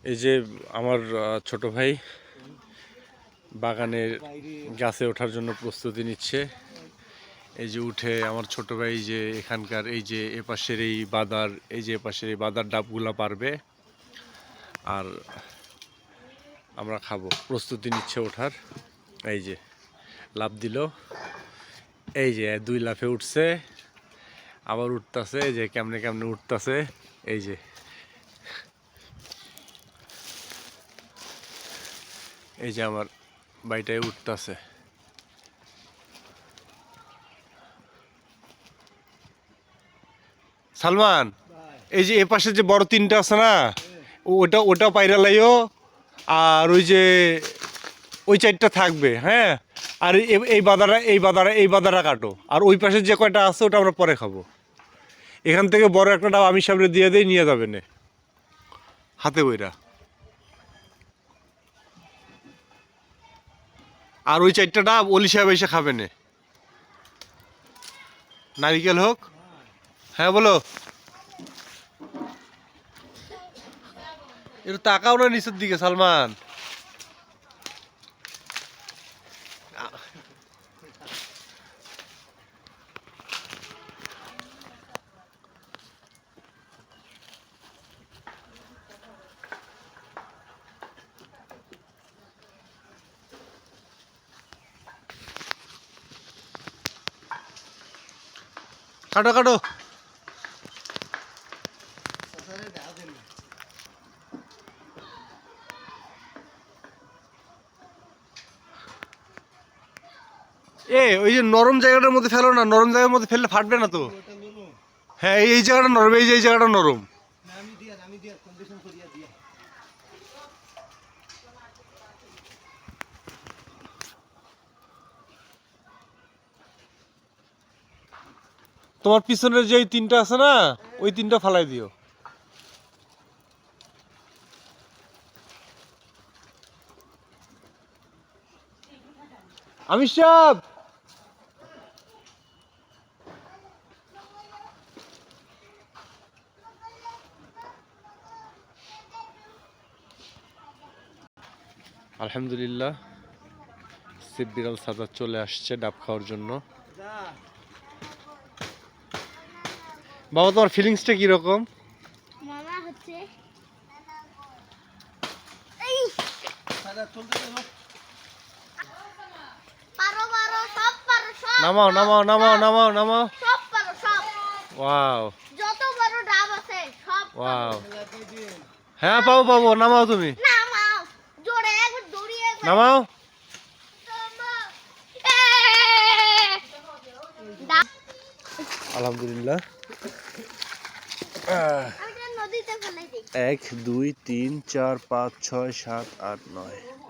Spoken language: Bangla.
এই যে আমার ছোট ভাই বাগানের গাছে ওঠার জন্য প্রস্তুতি নিচ্ছে। এই যে উঠে আমার ছোট ভাই যে এখানকার এই যে এপাশের এই বাদার ডাবগুলা পারবে আর আমরা খাবো। প্রস্তুতি নিচ্ছে ওঠার। এই যে লাফ দিল, এই যে 2 লাফে উঠছে, আবার উঠতেছে, এই যে কেমনে কেমনে উঠতেছে। এই যে আমার বাইটায় উঠতেছে। সালমান, এই যে এপাশে যে বড় 3টা আছে না, ওটা পাইরা লাইও, আর ওই যে ওই 4টা থাকবে, হ্যাঁ। আর এই বাদারা কাটো, আর ওই পাশে যে কয়টা আছে ওটা আমরা পরে খাবো। এখান থেকে বড় একটা ডাব আমি সামনে দিয়ে দিই, নিয়ে যাবে না হাতে বইরা। আর ওই 4টা ডাব অলি সাহেব এসে খাবে না। নারিকেল হোক, হ্যাঁ বলো। একটু তাকাও না নিচের দিকে সালমান। কাটো কাটো। ওই যে নরম জায়গাটার মধ্যে ফেলো না, নরম জায়গার মধ্যে ফেললে ফাটবে না তো। হ্যাঁ, এই জায়গাটা নরম, এই জায়গাটা নরম। তোমার পিছনের যে 3টা আছে না, ওই 3টা ফালাই দিও। আমি সব আলহামদুলিল্লাহ, সেফ বিড়াল সাদা চলে আসছে ডাব খাওয়ার জন্য। বাবা, তোমার ফিলিংসটা কিরকম? মামা হচ্ছে নামাও নামাও নামাও নামাও নামাও। সব পারো, সব। ওয়াও, যত বড় ডাব আছে সব ওয়াও। হ্যাঁ, পাবো পাবো, নামাও তুমি। নামাও, জোরে একবার দৌড়িয়ে একবার নামাও। আলহামদুলিল্লাহ। আমি নদীতে ফেলে দিই। 1 2 3 4 5 6 7 8 9।